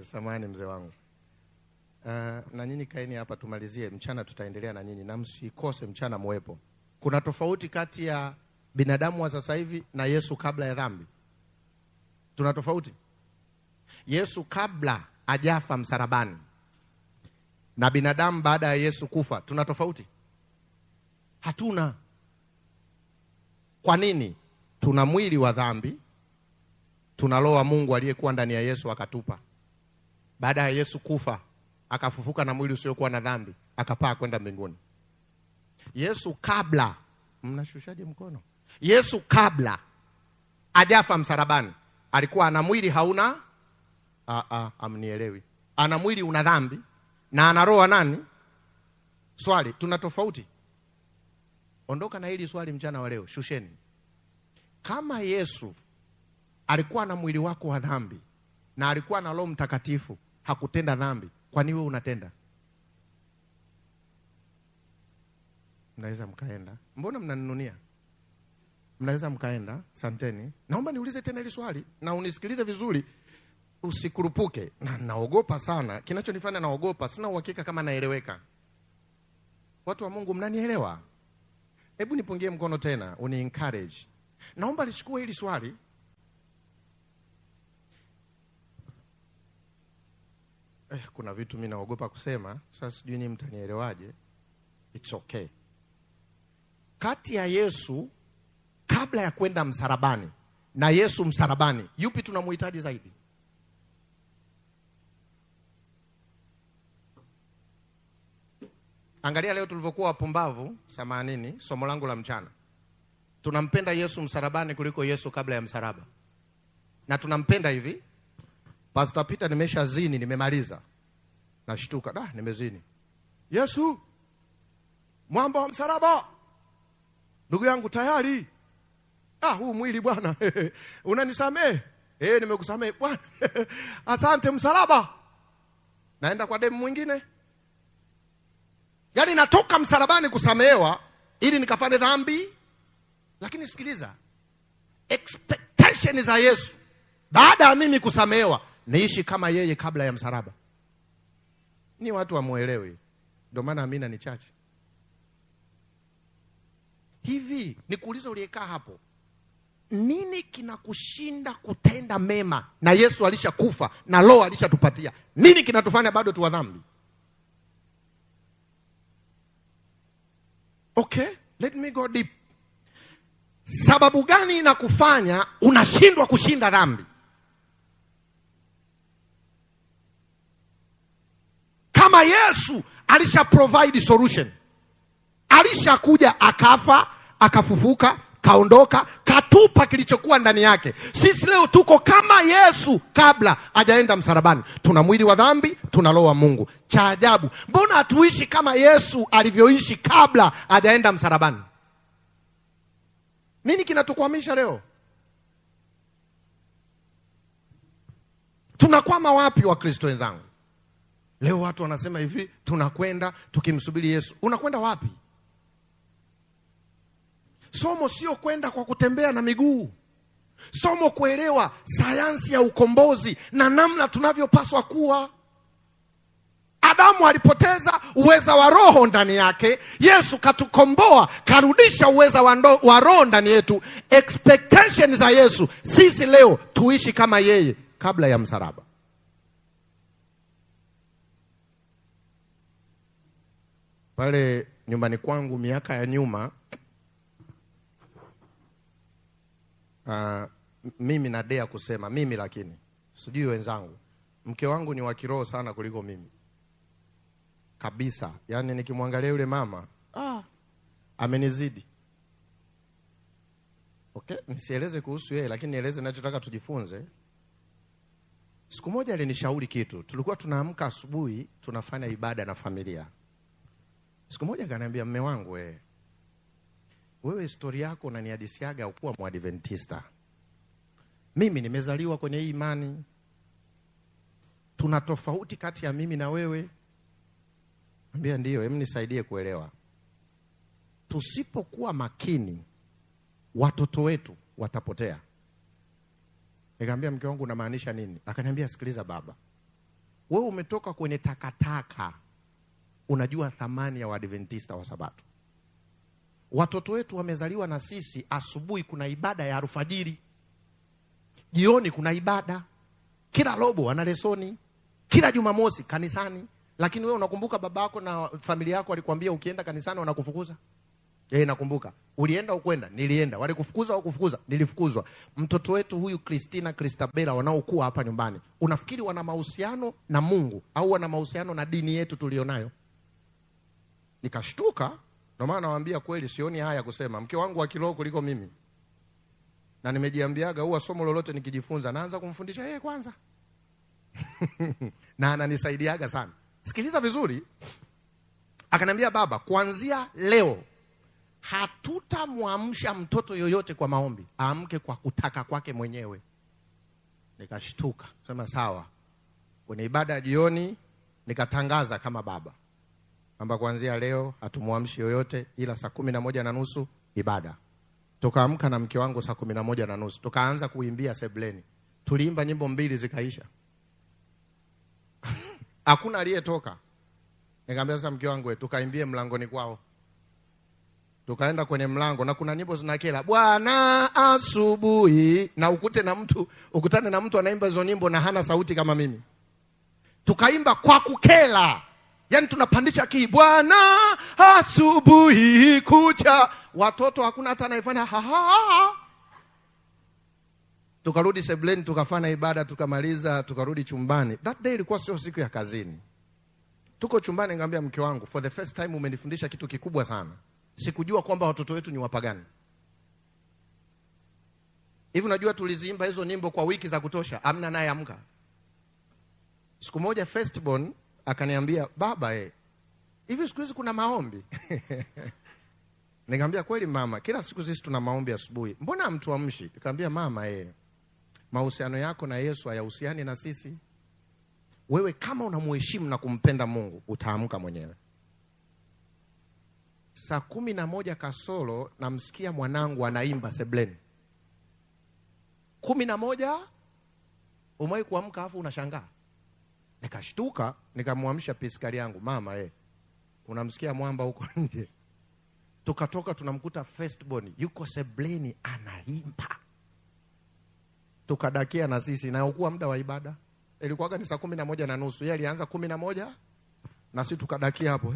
Samahani mzee wangu. Na nyinyi kaeni hapa tumalizie. Mchana tutaendelea na nyinyi, na msikose mchana muwepo. Kuna tofauti kati ya binadamu wa sasa hivi na Yesu kabla ya dhambi. Tuna tofauti. Yesu kabla ajafa msalabani na binadamu baada ya Yesu kufa, tuna tofauti? Hatuna. Kwa nini? Tuna mwili wa dhambi, tuna roho wa Mungu aliyekuwa ndani ya Yesu akatupa. Baada ya Yesu kufa, akafufuka na mwili usiokuwa na dhambi, akapaa kwenda mbinguni. Yesu kabla, mnashushaje mkono? Yesu kabla ajafa msalabani alikuwa ana mwili hauna amnielewi. Ana mwili una dhambi na ana roho nani? Swali, tuna tofauti? Ondoka na hili swali mchana wa leo, shusheni. Kama Yesu alikuwa na mwili wako wa dhambi na alikuwa na Roho Mtakatifu, hakutenda dhambi, kwa nini wewe unatenda? Mnaweza mkaenda. Mbona mnaninunia? Mnaweza mkaenda. Asanteni. Naomba niulize tena hili swali na unisikilize vizuri. Usikurupuke. Naogopa sana. Kinachonifanya naogopa, sina uhakika kama naeleweka. Watu wa Mungu, mnanielewa? Hebu nipungie mkono tena, uni encourage. Naomba lichukue hili swali. Kuna vitu mimi naogopa kusema, sasa sijui ni mtanielewaje. It's okay. Kati ya Yesu kabla ya kwenda msalabani na Yesu msalabani, yupi tunamhitaji zaidi? Angalia leo tulivyokuwa wapumbavu, samanini, somo langu la mchana. Tunampenda Yesu msalabani kuliko Yesu kabla ya msalaba. Na tunampenda hivi. Pastor Peter, nimeshazini, nimemaliza. Nashtuka, nimezini. Yesu, mwamba wa msalaba. Ndugu yangu tayari. Huu mwili bwana. Unanisamehe? Nimekusamehe bwana. Asante msalaba. Naenda kwa demu mwingine. Yaani natoka msalabani kusamehewa ili nikafanye dhambi. Lakini sikiliza. Expectation za Yesu baada ya mimi kusamehewa, niishi kama yeye kabla ya msalaba. Ni watu wamuelewi. Ndio maana amina ni chache. Hivi nikuuliza uliyekaa hapo, nini kinakushinda kutenda mema na Yesu alishakufa na roho alishatupatia? Nini kinatufanya bado tuwa dhambi? Okay, let me go deep. Sababu gani inakufanya unashindwa kushinda dhambi? Kama Yesu alisha provide solution. Alishakuja akafa, akafufuka, kaondoka, katupa kilichokuwa ndani yake. Sisi leo tuko kama Yesu kabla hajaenda msalabani. Tuna mwili wa dhambi, tuna roho wa Mungu. Cha ajabu, mbona hatuishi kama Yesu alivyoishi kabla hajaenda msalabani? Nini kinatukwamisha leo? Tunakwama wapi Wakristo wenzangu? Leo watu wanasema hivi, tunakwenda tukimsubiri Yesu. Unakwenda wapi? Somo sio kwenda kwa kutembea na miguu. Somo kuelewa sayansi ya ukombozi na namna tunavyopaswa kuwa. Adamu alipoteza uweza wa roho ndani yake. Yesu katukomboa, karudisha uweza wa roho ndani yetu. Expectation za Yesu, sisi leo tuishi kama yeye kabla ya msalaba. Pale nyumbani kwangu miaka ya nyuma, mimi nadea kusema mimi, lakini sijui wenzangu, mke wangu ni wa kiroho sana kuliko mimi kabisa. Yaani nikimwangalia yule mama amenizidi. Okay, nisieleze kuhusu yeye, lakini nieleze ninachotaka tujifunze. Siku moja alinishauri kitu. Tulikuwa tunaamka asubuhi tunafanya ibada na familia. Siku moja akaniambia, mume wangu, wewe historia yako unanihadisiaga ukuwa Mwadventista. Mimi nimezaliwa kwenye hii imani. Tuna tofauti kati ya mimi na wewe. Ambia ndio, hebu nisaidie kuelewa. Tusipokuwa makini, watoto wetu watapotea. Nikamwambia, mke wangu, unamaanisha nini? Akaniambia, sikiliza baba, wewe umetoka kwenye takataka, unajua thamani ya Waadventista wa Sabato. Watoto wetu wamezaliwa na sisi, asubuhi kuna ibada ya alfajiri, jioni kuna ibada, kila robo ana lesoni, kila Jumamosi kanisani. Lakini wewe unakumbuka babako na familia yako walikwambia ukienda kanisani wanakufukuza? Nakumbuka. Ulienda ukwenda? Nilienda. Walikufukuza au kufukuza? Nilifukuzwa. Mtoto wetu huyu Christabella wanaokuwa hapa nyumbani, unafikiri wana mahusiano na Mungu au wana mahusiano na dini yetu tulionayo? Nikashtuka. Ndio maana nawaambia kweli, sioni haya kusema mke wangu wa kiroho kuliko mimi. Na nimejiambiaga huwa somo lolote nikijifunza naanza kumfundisha yeye kwanza. Na ananisaidiaga sana. Sikiliza vizuri. Akaniambia, baba, kuanzia leo hatutamwamsha mtoto yoyote kwa maombi, aamke kwa kutaka kwake mwenyewe. Nikashtuka. Sema sawa. Kwenye ibada ya jioni nikatangaza kama baba kwamba kuanzia leo hatumwamshi yoyote, ila saa 11:30 ibada. Tukaamka na mke wangu saa 11:30. Tukaanza kuimbia sebleni. Tuliimba nyimbo 2 zikaisha. Hakuna aliyetoka. Nikamwambia sasa mke wangu, tukaimbie mlangoni kwao. Tukaenda kwenye mlango na kuna nyimbo zinakela Bwana asubuhi, na ukutane na mtu anaimba hizo nyimbo na hana sauti kama mimi. Tukaimba kwa kukela. Yaani tunapandisha kii Bwana asubuhi kucha. Watoto hakuna hata anayefanya ha ha ha. Tukarudi sebleni, tukafanya ibada, tukamaliza, tukarudi chumbani. That day ilikuwa sio siku ya kazini. Tuko chumbani, ngambia mke wangu, for the first time umenifundisha kitu kikubwa sana. Sikujua kwamba watoto wetu ni wapagani. Hivi unajua tuliziimba hizo nyimbo kwa wiki za kutosha, amna naye amka. Siku moja firstborn akaniambia, baba hivi siku hizi kuna maombi? Nikamwambia kweli mama, kila siku sisi tuna maombi asubuhi. Mbona mtuamshi? Nikamwambia mama mahusiano yako na Yesu hayahusiani na sisi. Wewe kama unamheshimu na kumpenda Mungu, utaamka mwenyewe. Saa 11 kasoro namsikia mwanangu anaimba sebleni. 11 umai kuamka afu unashangaa. Nikashtuka, nikamwamsha piskari yangu, mama unamsikia mwamba huko nje? Tukatoka tunamkuta firstborn yuko sebleni anaimba. Tukadakia na sisi, na ukuwa muda wa ibada. Ilikuwa ni saa 11:30. Yeye alianza 11 na sisi tukadakia hapo.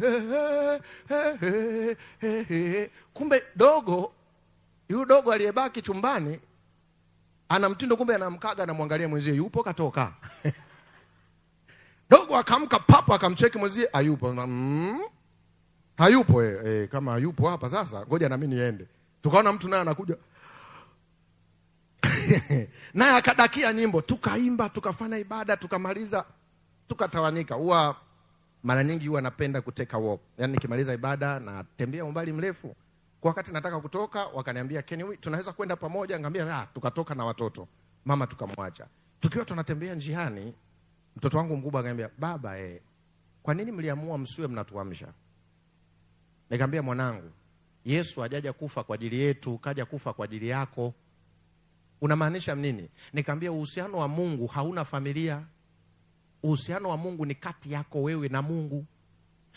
Kumbe yule dogo aliyebaki chumbani ana mtindo, kumbe anamkaga na muangalia mwenzie yupo katoka. Dogo akamka papa akamcheki mwenzie hayupo. Hayupo kama hayupo hapa sasa ngoja na mimi niende. Tukaona mtu naye anakuja. Naye akadakia nyimbo, tukaimba, tukafanya ibada, tukamaliza, tukatawanyika. Mara nyingi napenda kuteka walk. Yaani nikimaliza ibada na tembea umbali mrefu. Kwa wakati nataka kutoka, wakaniambia tunaweza kwenda pamoja? Ngambia tukatoka na watoto. Mama tukamwacha. Tukiwa tunatembea njiani, mtoto wangu mkubwa akaniambia, baba kwa nini mliamua msiwe mnatuamsha? Nikamwambia mwanangu, Yesu hajaja kufa kwa ajili yetu, kaja kufa kwa ajili yako. Unamaanisha nini? Nikamwambia uhusiano wa Mungu hauna familia. Uhusiano wa Mungu ni kati yako wewe na Mungu.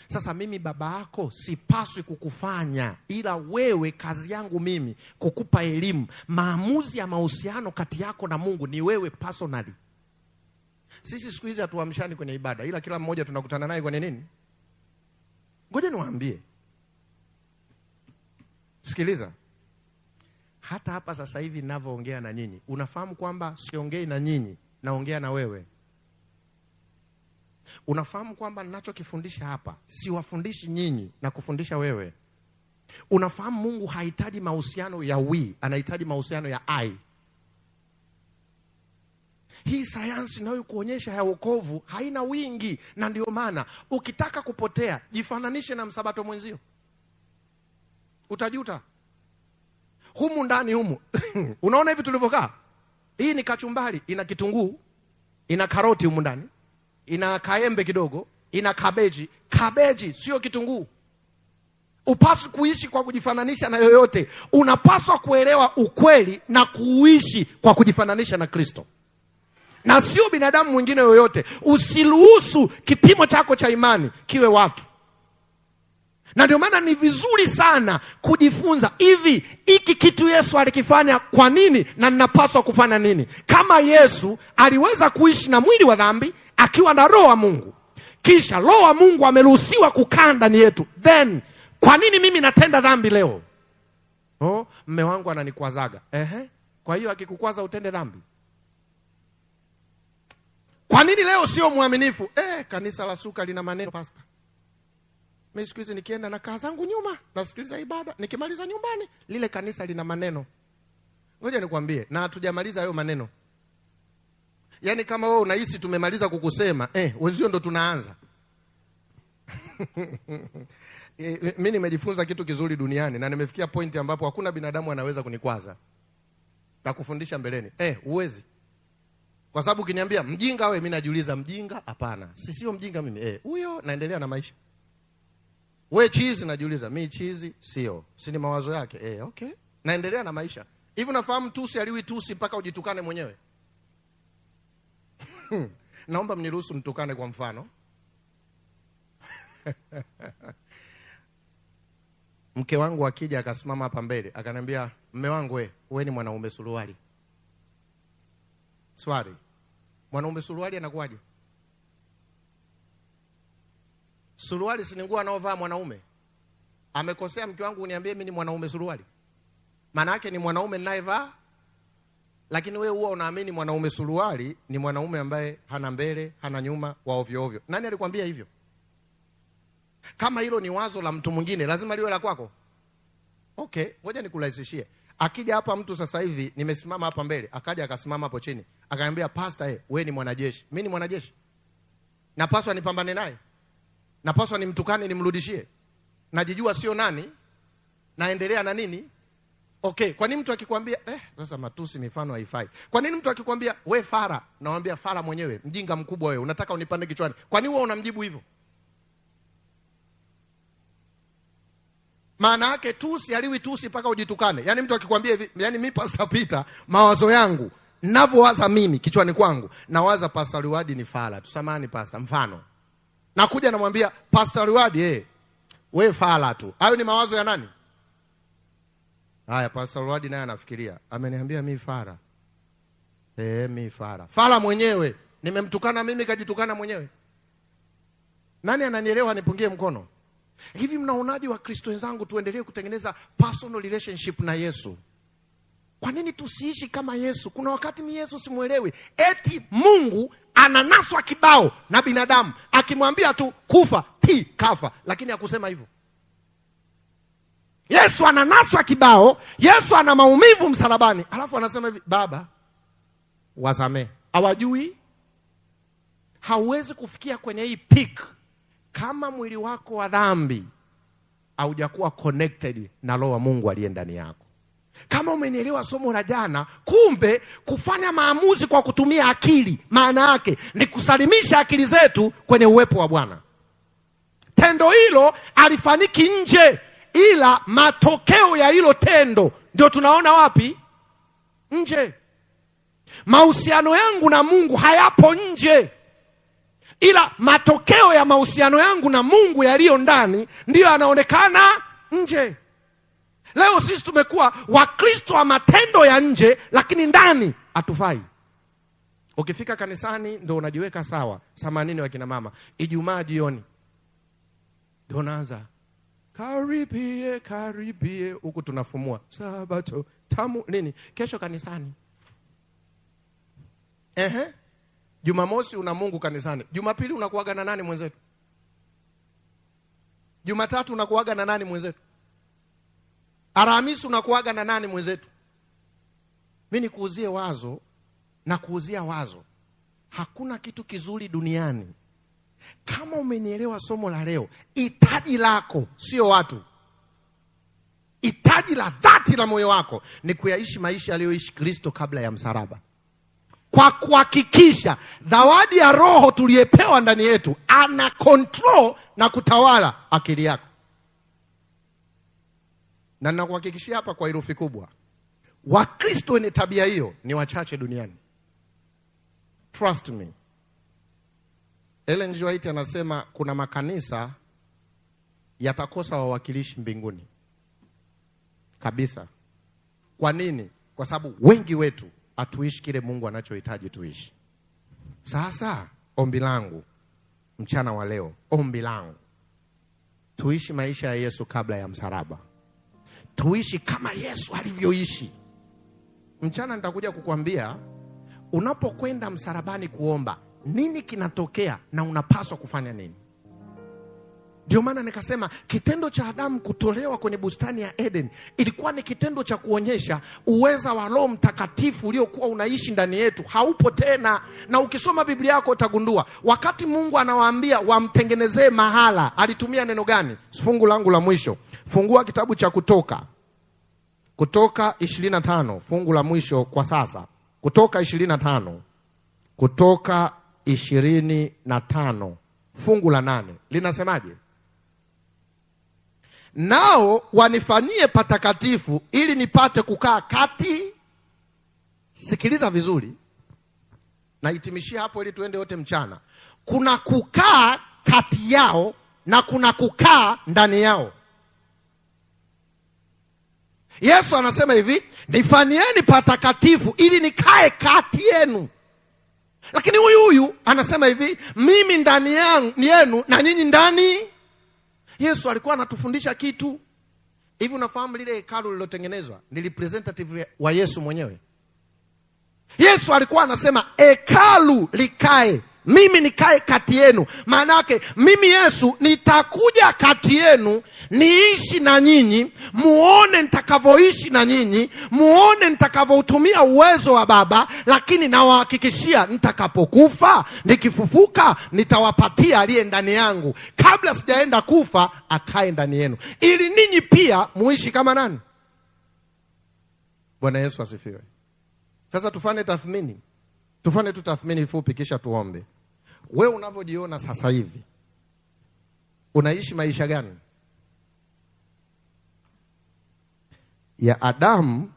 Sasa mimi baba yako sipaswi kukufanya, ila wewe kazi yangu mimi kukupa elimu. Maamuzi ya mahusiano kati yako na Mungu ni wewe personally. Sisi siku hizi hatuamshani kwenye ibada, ila kila mmoja tunakutana naye kwenye nini? Ngoja niwaambie. Sikiliza. Hata hapa sasa hivi ninavyoongea na nyinyi, unafahamu kwamba siongei na nyinyi, naongea na wewe. Unafahamu kwamba ninachokifundisha hapa siwafundishi nyinyi na kufundisha wewe. Unafahamu Mungu hahitaji mahusiano ya anahitaji mahusiano ya I. Hii sayansi inayokuonyesha ya wokovu haina wingi, na ndio maana ukitaka kupotea jifananishe na msabato mwenzio. Utajuta. Humu ndani humu. Unaona hivi tulivyokaa? Hii ni kachumbari, ina kitunguu, ina karoti humu ndani, ina kaembe kidogo, ina kabeji. Kabeji sio kitunguu. Upaswi kuishi kwa kujifananisha na yoyote. Unapaswa kuelewa ukweli na kuishi kwa kujifananisha na Kristo, na sio binadamu mwingine yoyote. Usiruhusu kipimo chako cha imani kiwe watu. Na ndio maana ni vizuri sana kujifunza hivi, hiki kitu Yesu alikifanya kwa nini na ninapaswa kufanya nini? Kama Yesu aliweza kuishi na mwili wa dhambi akiwa na roho wa Mungu, kisha roho wa Mungu ameruhusiwa kukaa ndani yetu, then kwa nini mimi natenda dhambi leo? Mume wangu ananikwazaga. Kwa hiyo akikukwaza utende dhambi? Kwa nini leo sio mwaminifu? Kanisa la Suka lina maneno pastor. Mimi siku hizi nikienda na kaa zangu nyuma, nasikiliza ibada, nikimaliza nyumbani, lile kanisa lina maneno. Ngoja nikwambie, na hatujamaliza hayo maneno. Yaani kama wewe unahisi tumemaliza kukusema, wenzio ndo tunaanza. Mimi nimejifunza kitu kizuri duniani na nimefikia point ambapo hakuna binadamu anaweza kunikwaza. Takufundisha mbeleni. Uwezi. Kwa sababu ukiniambia mjinga wewe, mimi najiuliza mjinga? Hapana. Sio mjinga mimi. Huyo naendelea na maisha. Wewe chizi, najiuliza mimi chizi? Sio. Si ni mawazo yake. Okay. naendelea na maisha. Hivi unafahamu tusi aliwi tusi mpaka ujitukane mwenyewe? Naomba mniruhusu nitukane kwa mfano. Mke wangu akija akasimama hapa mbele akaniambia, mme wangu wewe ni mwanaume suruali. Swali, mwanaume suruali anakuwaje? Suruali si nguo anaovaa mwanaume. Amekosea mke wangu uniambie mimi ni mwanaume suruali? Maana yake ni mwanaume ninayevaa. Lakini wewe huwa unaamini mwanaume suruali ni mwanaume ambaye hana mbele, hana nyuma, wa ovyo ovyo. Nani alikwambia hivyo? Kama hilo ni wazo la mtu mwingine, lazima liwe la kwako. Okay, ngoja nikurahisishie. Akija hapa mtu sasa hivi, nimesimama hapa mbele, akaja akasimama hapo chini, akaniambia pastor, wewe ni mwanajeshi. Mimi ni mwanajeshi. Napaswa nipambane naye? Napaswa nimtukane nimrudishie? Najijua sio nani? Naendelea na nini? Okay, kwa nini mtu akikwambia sasa matusi mifano haifai. Kwa nini mtu akikwambia we fara, nawaambia fara mwenyewe, mjinga mkubwa wewe, unataka unipande kichwani? Kwa nini wewe unamjibu hivyo? Maana yake tusi aliwi tusi mpaka ujitukane. Yaani mtu akikwambia hivi, yani mimi Pastor Peter, mawazo yangu ninavyowaza mimi kichwani kwangu, nawaza Pastor Liwadi ni fara. Tusamani pastor, mfano. Nakuja namwambia Pastor Liwadi, wewe fara tu. Hayo ni mawazo ya nani? Haya, Pastor Liwadi naye anafikiria, ameniambia mimi fara. Mimi fara. Fara mwenyewe, nimemtukana mimi kajitukana mwenyewe. Nani ananielewa nipungie mkono? Hivi mnaonaje wa Kristo wenzangu tuendelee kutengeneza personal relationship na Yesu? Kwa nini tusiishi kama Yesu? Kuna wakati mimi Yesu simuelewi. Eti Mungu ananaswa kibao na binadamu, akimwambia tu kufa, kafa, lakini hakusema hivyo. Yesu ananaswa kibao, Yesu ana maumivu msalabani, alafu anasema hivi, Baba wasamee. Hawajui. Hauwezi kufikia kwenye hii peak kama mwili wako wa dhambi haujakuwa connected na roho wa Mungu aliye ndani yako. Kama umenielewa somo la jana, kumbe kufanya maamuzi kwa kutumia akili, maana yake ni kusalimisha akili zetu kwenye uwepo wa Bwana. Tendo hilo alifanyiki nje, ila matokeo ya hilo tendo ndio tunaona wapi? Nje. Mahusiano yangu na Mungu hayapo nje, ila matokeo ya mahusiano yangu na Mungu yaliyo ndani ndiyo yanaonekana nje. Leo sisi tumekuwa Wakristo wa matendo ya nje, lakini ndani hatufai. Ukifika kanisani ndio unajiweka sawa. Samanini wa kina mama, Ijumaa jioni ndio naanza karibie karibie, huku tunafumua Sabato tamu nini, kesho kanisani. Jumamosi una Mungu kanisani. Jumapili unakuaga na nani mwenzetu? Jumatatu unakuaga na nani mwenzetu? Alhamisi unakuaga na nani mwenzetu? Mimi nikuuzie wazo na kuuzia wazo. Hakuna kitu kizuri duniani. Kama umenielewa somo la leo, hitaji lako sio watu. Hitaji la dhati la moyo wako ni kuyaishi maisha aliyoishi Kristo kabla ya msalaba. Kwa kuhakikisha zawadi ya Roho tuliyepewa ndani yetu ana control na kutawala akili yako. Na ninakuhakikishia hapa kwa herufi kubwa, Wakristo wenye tabia hiyo ni wachache duniani. Trust me. Ellen G. White anasema kuna makanisa yatakosa wawakilishi mbinguni kabisa. Kwa nini? Kwa sababu wengi wetu hatuishi kile Mungu anachohitaji tuishi. Sasa ombi langu mchana wa leo, ombi langu, tuishi maisha ya Yesu kabla ya msalaba. Tuishi kama Yesu alivyoishi. Mchana nitakuja kukuambia unapokwenda msalabani kuomba nini kinatokea na unapaswa kufanya nini. Ndio maana nikasema kitendo cha Adamu kutolewa kwenye bustani ya Eden ilikuwa ni kitendo cha kuonyesha uweza wa Roho Mtakatifu uliokuwa unaishi ndani yetu haupo tena. Na ukisoma Biblia yako utagundua wakati Mungu anawaambia wamtengenezee mahala, alitumia neno gani? Fungu langu la mwisho, fungua kitabu cha Kutoka 25, fungu la mwisho kwa sasa. Kutoka 25 fungu la 8 linasemaje? nao wanifanyie patakatifu ili nipate kukaa kati. Sikiliza vizuri, na hitimishia hapo ili tuende wote mchana. Kuna kukaa kati yao na kuna kukaa ndani yao. Yesu anasema hivi, nifanyieni patakatifu ili nikae kati yenu. Lakini huyu anasema hivi, mimi ndani yenu na nyinyi ndani. Yesu alikuwa anatufundisha kitu hivi. Unafahamu lile hekalu lilotengenezwa ni representative wa Yesu mwenyewe. Yesu alikuwa anasema hekalu likae, mimi nikae kati yenu. Maana yake mimi Yesu nitakuja kati yenu, niishi na nyinyi, muone nitakavyoishi na nyinyi, muone nitakavyotumia uwezo wa Baba. Lakini nawahakikishia nitakapokufa, nikifufuka, nitawapatia aliye ndani yangu, kabla sijaenda kufa akae ndani yenu, ili ninyi pia muishi kama nani? Bwana Yesu asifiwe. Sasa tufanye tu tathmini fupi kisha tuombe. Wewe unavyojiona sasa hivi, unaishi maisha gani? Ya Adamu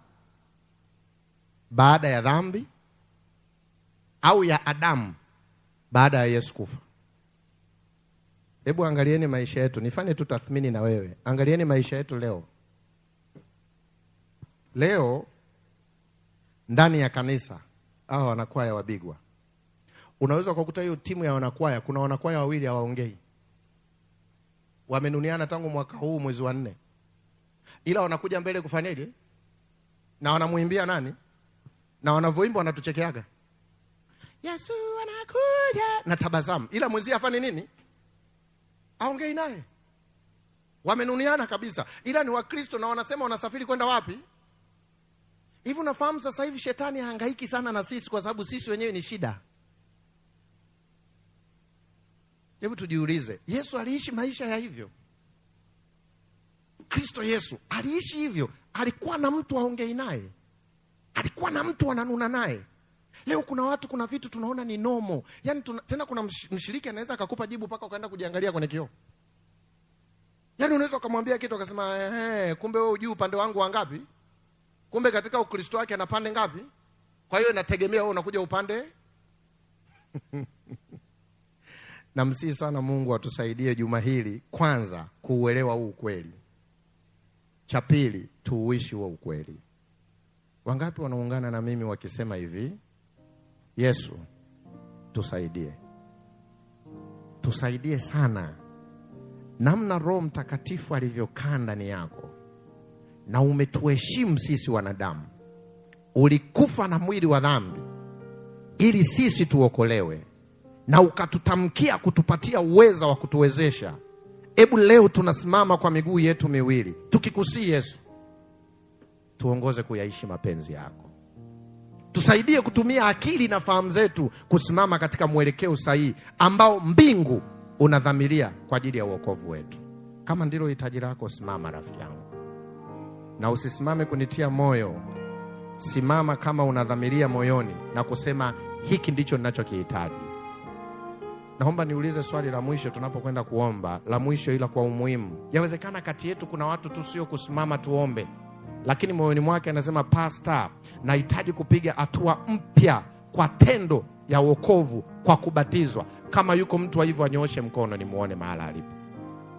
baada ya dhambi, au ya Adamu baada ya Yesu kufa? Hebu angalieni maisha yetu, nifanye tu tathmini na wewe. Angalieni maisha yetu leo. Leo ndani ya kanisa hao wanakwaya wabigwa, unaweza kukuta hiyo timu ya wanakwaya, kuna wanakwaya wawili hawaongei, wamenuniana tangu mwaka huu mwezi wa 4, ila wanakuja mbele kufanyaje? Na wanamuimbia nani? Na wanavyoimba wanatuchekeaga, Yesu anakuja, na tabasamu, ila mwenzie afanye nini? Aongei naye. Wamenuniana kabisa, ila ni Wakristo na wanasema wanasafiri kwenda wapi? Hivi unafahamu sasa hivi shetani hangaiki sana na sisi kwa sababu sisi wenyewe ni shida. Hebu tujiulize, Yesu aliishi maisha ya hivyo? Kristo Yesu aliishi hivyo? Alikuwa na mtu aongei naye? Alikuwa na mtu ananuna naye? Leo kuna watu, kuna vitu tunaona ni nomo. Yaani tena kuna mshiriki anaweza akakupa jibu mpaka ukaenda kujiangalia kwenye kioo. Yaani unaweza ukamwambia kitu akasema kumbe wewe hujui upande wangu wangapi? Kumbe katika Ukristo wake ana pande ngapi? Kwa hiyo inategemea wewe unakuja upande. Namsihi sana Mungu atusaidie juma hili, kwanza kuuelewa huu ukweli. Cha pili, tuuishi huo ukweli. Wangapi wanaungana na mimi wakisema hivi, Yesu tusaidie. Tusaidie sana. Namna Roho Mtakatifu alivyokaa ndani yako, na umetuheshimu sisi wanadamu. Ulikufa na mwili wa dhambi ili sisi tuokolewe, na ukatutamkia kutupatia uweza wa kutuwezesha. Hebu leo tunasimama kwa miguu yetu miwili tukikusii Yesu, tuongoze kuyaishi mapenzi yako. Tusaidie kutumia akili na fahamu zetu kusimama katika mwelekeo sahihi ambao mbingu unadhamiria kwa ajili ya wokovu wetu. Kama ndilo hitaji lako, simama rafiki yangu, na usisimame kunitia moyo. Simama kama unadhamiria moyoni na kusema hiki ndicho ninachokihitaji. Naomba niulize swali la mwisho tunapokwenda kuomba, la mwisho ila kwa umuhimu. Yawezekana kati yetu kuna watu tu sio kusimama tuombe, lakini moyoni mwake anasema, Pastor, nahitaji kupiga hatua mpya kwa tendo ya wokovu kwa kubatizwa. Kama yuko mtu wa hivyo anyooshe mkono nimuone mahala alipo.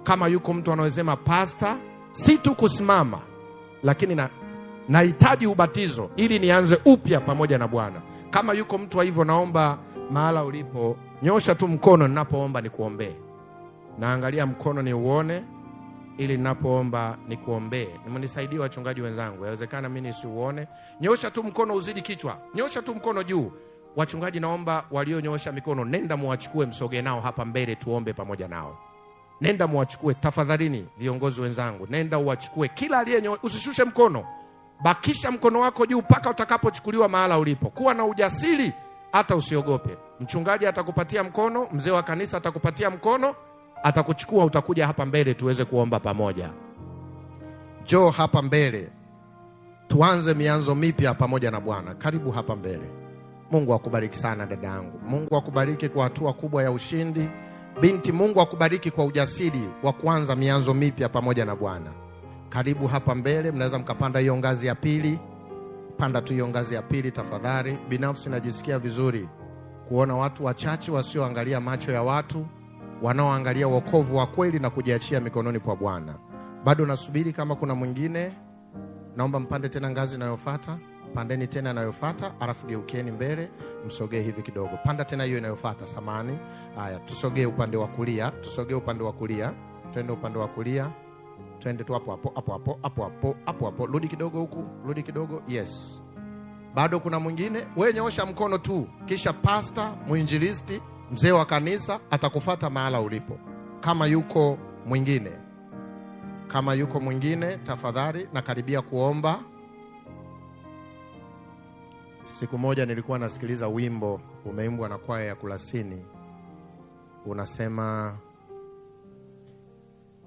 Kama yuko mtu anayesema, Pastor, si tu kusimama, lakini nahitaji ubatizo ili nianze upya pamoja na Bwana. Kama yuko mtu wa hivyo, naomba mahala ulipo nyosha tu mkono ninapoomba nikuombee. Naangalia mkono ni uone, ili ninapoomba nikuombee. Nimenisaidia wachungaji wenzangu, yawezekana mimi nisiuone. Nyosha tu mkono, uzidi kichwa. Nyosha tu mkono juu. Wachungaji naomba walionyosha mikono, nenda muachukue, msoge nao hapa mbele tuombe pamoja nao. Nenda muachukue tafadhalini, viongozi wenzangu, nenda uachukue. Kila aliyenyosha, usishushe mkono. Bakisha mkono wako juu mpaka utakapochukuliwa mahala ulipo. Kuwa na ujasiri, hata usiogope. Mchungaji atakupatia mkono, mzee wa kanisa atakupatia mkono, atakuchukua, utakuja hapa mbele tuweze kuomba pamoja. Njoo hapa mbele, tuanze mianzo mipya pamoja na Bwana. Karibu hapa mbele. Mungu akubariki sana dada yangu. Mungu akubariki kwa hatua kubwa ya ushindi. Binti, Mungu akubariki kwa ujasiri wa kuanza mianzo mipya pamoja na Bwana. Karibu hapa mbele, mnaweza mkapanda hiyo ngazi ya pili. Panda tu hiyo ngazi ya pili tafadhali. Binafsi najisikia vizuri kuona watu wachache wasioangalia macho ya watu, wanaoangalia wokovu wa kweli na kujiachia mikononi kwa Bwana. Bado nasubiri kama kuna mwingine. Naomba mpande tena ngazi inayofuata. Pandeni tena inayofuata, alafu geukeni mbele, msogee hivi kidogo. Panda tena hiyo inayofuata, samani. Haya, tusogee upande wa kulia, tusogee upande wa kulia. Twende upande wa kulia. Twende tu hapo. Rudi kidogo huku, rudi kidogo. Yes. Bado kuna mwingine? Wewe nyoosha mkono tu, kisha pastor, mwinjilisti, mzee wa kanisa atakufuata mahala ulipo. Kama yuko mwingine, tafadhali nakaribia kuomba. Siku moja nilikuwa nasikiliza wimbo umeimbwa na kwaya ya Kulasini. Unasema,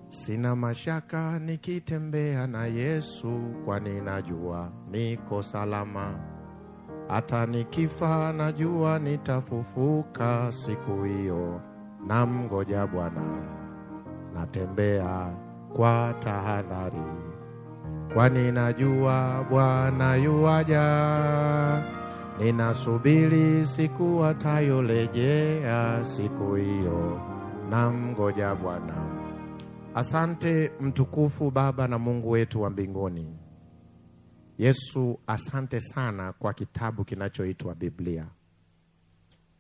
sina mashaka nikitembea na Yesu, kwani najua niko salama. Hata nikifa najua nitafufuka siku hiyo, namngoja Bwana. Natembea kwa tahadhari, kwani najua Bwana yuaja. Ninasubiri siku atayolejea, siku hiyo namngoja Bwana. Asante mtukufu Baba na Mungu wetu wa mbinguni. Yesu, asante sana kwa kitabu kinachoitwa Biblia.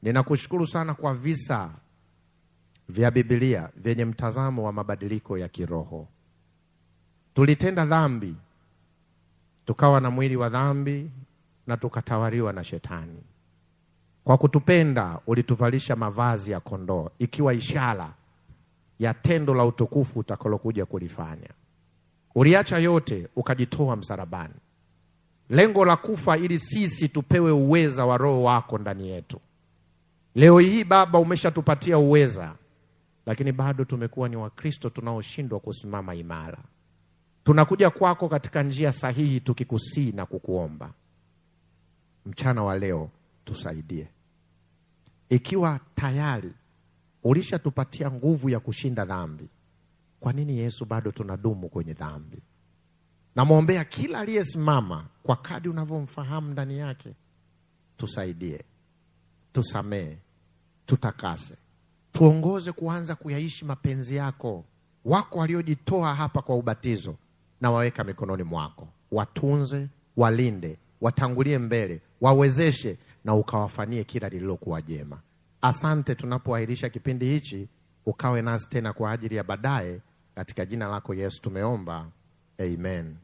Ninakushukuru sana kwa visa vya Biblia vyenye mtazamo wa mabadiliko ya kiroho. Tulitenda dhambi, tukawa na mwili wa dhambi na tukatawaliwa na shetani. Kwa kutupenda ulituvalisha mavazi ya kondoo, ikiwa ishara ya tendo la utukufu utakalokuja kulifanya. Uliacha yote ukajitoa msalabani. Lengo la kufa ili sisi tupewe uweza wa Roho wako ndani yetu. Leo hii Baba umeshatupatia uweza, lakini bado tumekuwa ni Wakristo tunaoshindwa kusimama imara. Tunakuja kwako katika njia sahihi tukikusii na kukuomba. Mchana wa leo tusaidie. Ikiwa tayari ulishatupatia nguvu ya kushinda dhambi, kwa nini Yesu bado tunadumu kwenye dhambi? Namwombea kila aliyesimama kwa kadri unavyomfahamu ndani yake. Tusaidie, tusamee, tutakase, tuongoze kuanza kuyaishi mapenzi yako. Wako waliojitoa hapa kwa ubatizo na waweka mikononi mwako. Watunze, walinde, watangulie mbele, wawezeshe na ukawafanyie kila lililokuwa jema. Asante tunapoahirisha kipindi hichi, ukawe nasi tena kwa ajili ya baadaye. Katika jina lako Yesu tumeomba. Amen.